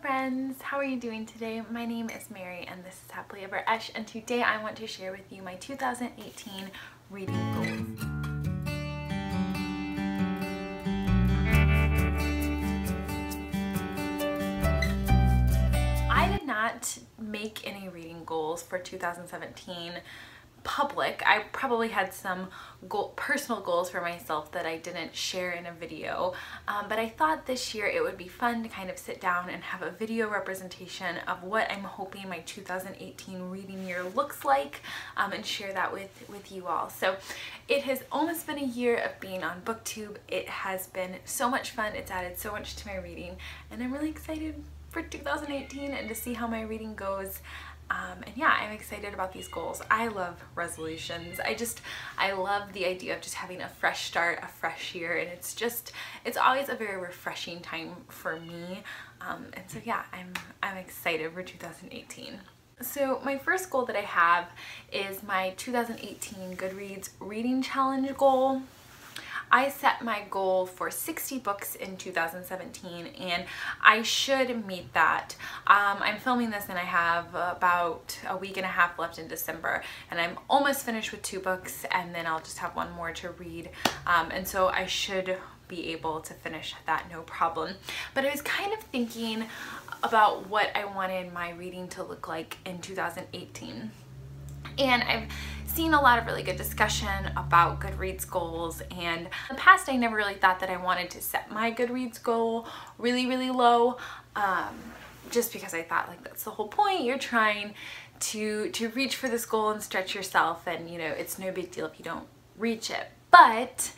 friends, how are you doing today? My name is Mary and this is Happily Ever Esch, and today I want to share with you my 2018 reading goals. I did not make any reading goals for 2017 public. I probably had some personal goals for myself that I didn't share in a video, but I thought this year it would be fun to kind of sit down and have a video representation of what I'm hoping my 2018 reading year looks like, and share that with you all. So it has almost been a year of being on BookTube. It has been so much fun. It's added so much to my reading, and I'm really excited for 2018 and to see how my reading goes. And yeah, I'm excited about these goals. I love resolutions. I love the idea of just having a fresh start, a fresh year, and it's always a very refreshing time for me. And so yeah, I'm excited for 2018. So my first goal that I have is my 2018 Goodreads reading challenge goal. I set my goal for 60 books in 2017 and I should meet that. I'm filming this and I have about a week and a half left in December, and I'm almost finished with 2 books and then I'll just have one more to read, and so I should be able to finish that no problem. But I was kind of thinking about what I wanted my reading to look like in 2018. And I've seen a lot of really good discussion about Goodreads goals, and in the past I never really thought that I wanted to set my Goodreads goal really low, just because I thought like that's the whole point. You're trying to reach for this goal and stretch yourself, and you know, it's no big deal if you don't reach it. But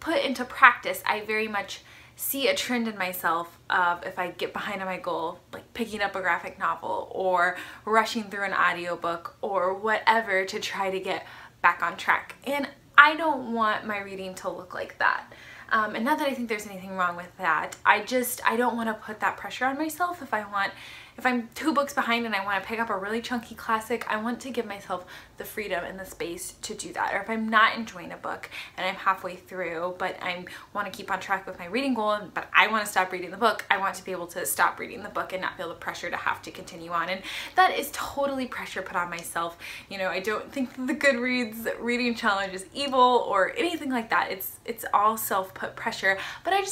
put into practice, I very much see a trend in myself of, if I get behind on my goal, like picking up a graphic novel or rushing through an audiobook or whatever to try to get back on track. And I don't want my reading to look like that. And not that I think there's anything wrong with that. I don't want to put that pressure on myself. If I'm 2 books behind and I want to pick up a really chunky classic, I want to give myself the freedom and the space to do that. Or if I'm not enjoying a book and I'm halfway through, but I want to keep on track with my reading goal, but I want to stop reading the book, I want to be able to stop reading the book and not feel the pressure to have to continue on. And that is totally pressure put on myself. You know, I don't think the Goodreads reading challenge is evil or anything like that. It's all self-put pressure, but I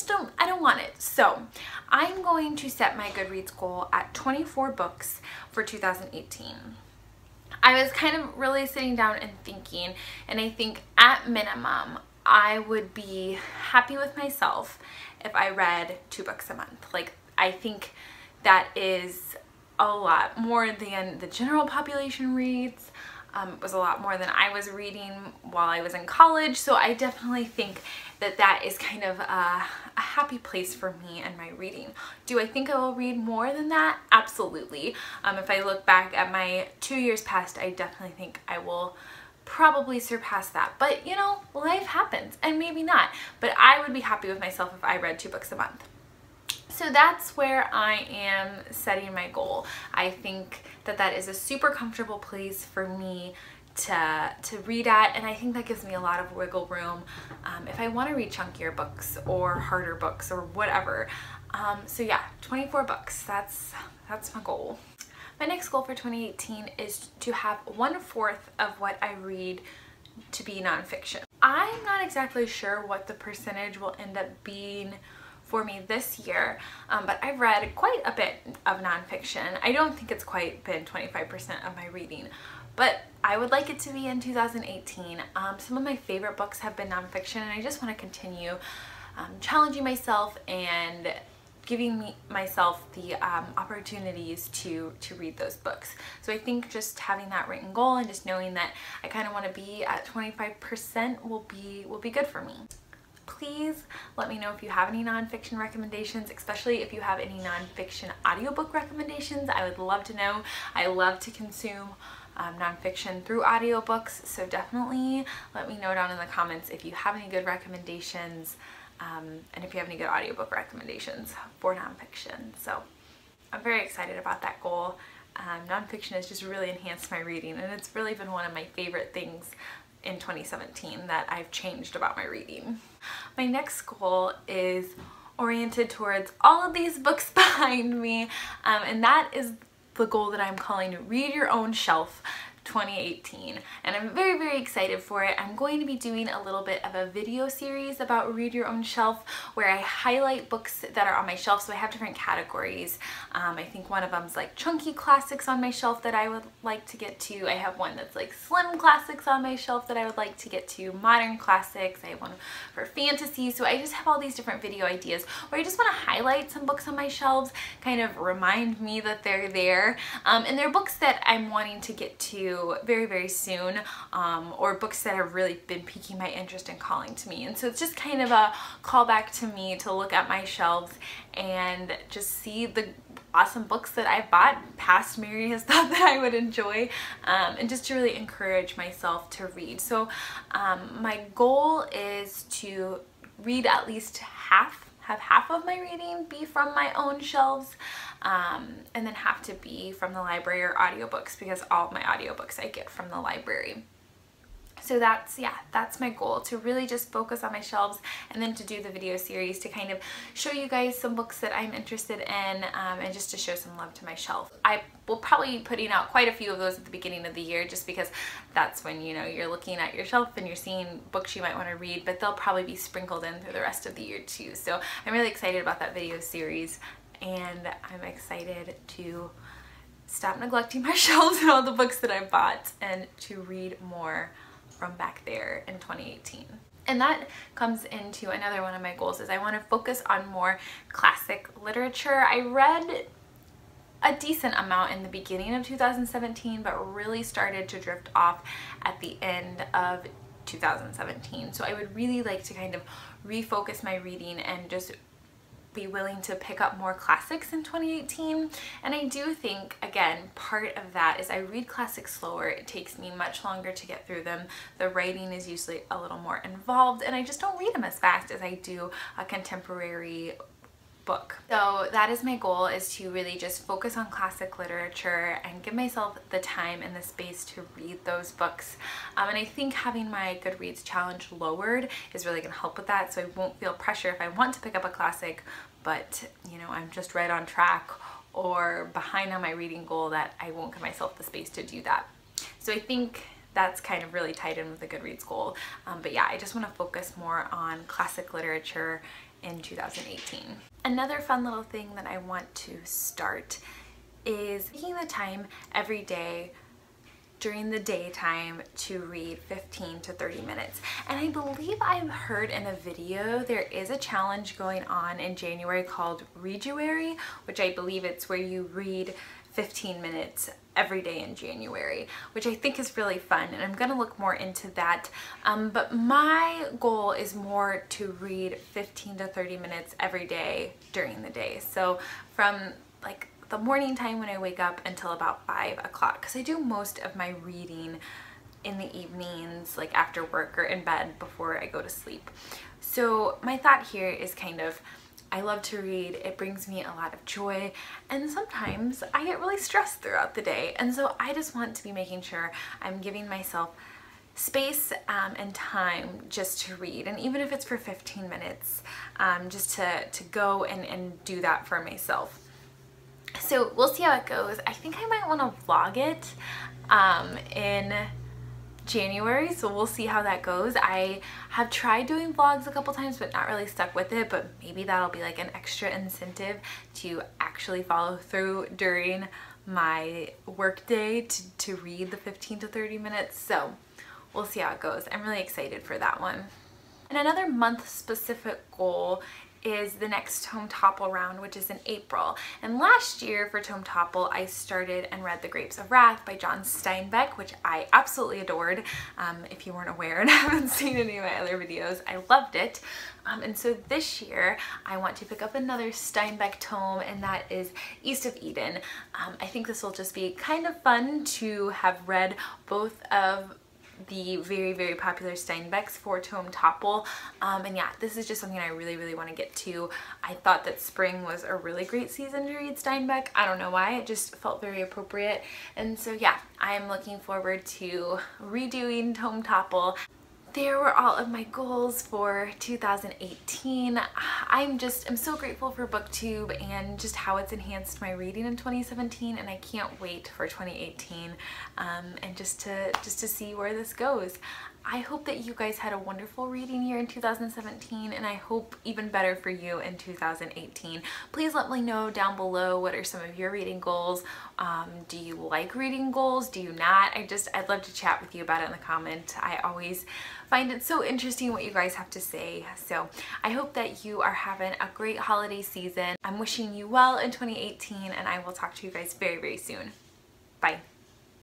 don't want it. So I'm going to set my Goodreads goal at 24 books for 2018. I was kind of really sitting down and thinking, and I think at minimum I would be happy with myself if I read 2 books a month. Like, I think that is a lot more than the general population reads. It was a lot more than I was reading while I was in college, so I definitely think that that is kind of a happy place for me and my reading. Do I think I will read more than that? Absolutely. If I look back at my 2 years past, I definitely think I will probably surpass that. But you know, life happens, and maybe not. But I would be happy with myself if I read 2 books a month. So that's where I am setting my goal. I think that that is a super comfortable place for me to read at, and I think that gives me a lot of wiggle room if I want to read chunkier books or harder books or whatever. So yeah, 24 books, that's my goal. My next goal for 2018 is to have 1/4 of what I read to be nonfiction. I'm not exactly sure what the percentage will end up being for me this year, but I've read quite a bit of nonfiction. I don't think it's quite been 25% of my reading, but I would like it to be in 2018. Some of my favorite books have been nonfiction, and I just want to continue challenging myself and giving myself the opportunities to read those books. So I think just having that written goal and just knowing that I kind of want to be at 25% will be good for me. Please let me know if you have any nonfiction recommendations, especially if you have any nonfiction audiobook recommendations. I would love to know. I love to consume nonfiction through audiobooks, so definitely let me know down in the comments if you have any good recommendations, and if you have any good audiobook recommendations for nonfiction. So I'm very excited about that goal. Nonfiction has just really enhanced my reading, and it's really been one of my favorite things in 2017 that I've changed about my reading. My next goal is oriented towards all of these books behind me, and that is the goal that I'm calling Read Your Own Shelf 2018, and I'm very, very excited for it. I'm going to be doing a little bit of a video series about Read Your Own Shelf where I highlight books that are on my shelf. So I have different categories. I think one of them is like chunky classics on my shelf that I would like to get to. I have one that's like slim classics on my shelf that I would like to get to, modern classics. I have one for fantasy. So I just have all these different video ideas where I just want to highlight some books on my shelves, kind of remind me that they're there. And they're books that I'm wanting to get to very, very soon, or books that have really been piquing my interest and calling to me. And so it's just kind of a callback to me to look at my shelves and just see the awesome books that I've bought past Mary has thought that I would enjoy, and just to really encourage myself to read. So my goal is to read at least have half of my reading be from my own shelves, and then have to be from the library or audiobooks, because all of my audiobooks I get from the library. So that's my goal, to really just focus on my shelves, and then to do the video series to kind of show you guys some books that I'm interested in, and just to show some love to my shelf. I will probably be putting out quite a few of those at the beginning of the year, just because that's when, you know, you're looking at your shelf and you're seeing books you might want to read, but they'll probably be sprinkled in through the rest of the year too. So I'm really excited about that video series, and I'm excited to stop neglecting my shelves and all the books that I bought, and to read more from back there in 2018. And that comes into another one of my goals, is I want to focus on more classic literature. I read a decent amount in the beginning of 2017, but really started to drift off at the end of 2017. So I would really like to kind of refocus my reading and just be willing to pick up more classics in 2018. And I do think, again, part of that is I read classics slower. It takes me much longer to get through them. The writing is usually a little more involved, and I just don't read them as fast as I do a contemporary book. So that is my goal, is to really just focus on classic literature and give myself the time and the space to read those books. And I think having my Goodreads challenge lowered is really going to help with that, so I won't feel pressure if I want to pick up a classic, but you know, I'm just right on track or behind on my reading goal, that I won't give myself the space to do that. So I think that's kind of really tied in with the Goodreads goal. But yeah, I just want to focus more on classic literature in 2018. Another fun little thing that I want to start is taking the time every day during the daytime to read 15 to 30 minutes. And I believe I've heard in a video there is a challenge going on in January called Readuary, which I believe it's where you read 15 minutes every day in January, which I think is really fun, and I'm gonna look more into that. But my goal is more to read 15 to 30 minutes every day during the day. So from like the morning time when I wake up until about 5 o'clock, because I do most of my reading in the evenings, like after work or in bed before I go to sleep. So my thought here is kind of, I love to read, it brings me a lot of joy, and sometimes I get really stressed throughout the day, and so I just want to be making sure I'm giving myself space and time just to read, and even if it's for 15 minutes, just to go and do that for myself. So we'll see how it goes. I think I might want to vlog it in January, so we'll see how that goes. I have tried doing vlogs a couple times but not really stuck with it, but maybe that'll be like an extra incentive to actually follow through during my work day to read the 15 to 30 minutes. So we'll see how it goes. I'm really excited for that one. And another month specific goal is the next Tome Topple round, which is in April. And last year for Tome Topple, I started and read The Grapes of Wrath by John Steinbeck, which I absolutely adored. If you weren't aware and haven't seen any of my other videos, I loved it. And so this year, I want to pick up another Steinbeck tome, and that is East of Eden. I think this will just be kind of fun to have read both of the very, very popular Steinbecks for Tome Topple. And yeah, this is just something I really, really want to get to. I thought that spring was a really great season to read Steinbeck. I don't know why, it just felt very appropriate. And so yeah, I am looking forward to redoing Tome Topple. there were all of my goals for 2018. I'm so grateful for BookTube and just how it's enhanced my reading in 2017, and I can't wait for 2018 and just to see where this goes. I hope that you guys had a wonderful reading year in 2017, and I hope even better for you in 2018. Please let me know down below, what are some of your reading goals? Do you like reading goals? Do you not? I'd love to chat with you about it in the comment. I always find it so interesting what you guys have to say. So I hope that you are having a great holiday season. I'm wishing you well in 2018, and I will talk to you guys very, very soon. Bye.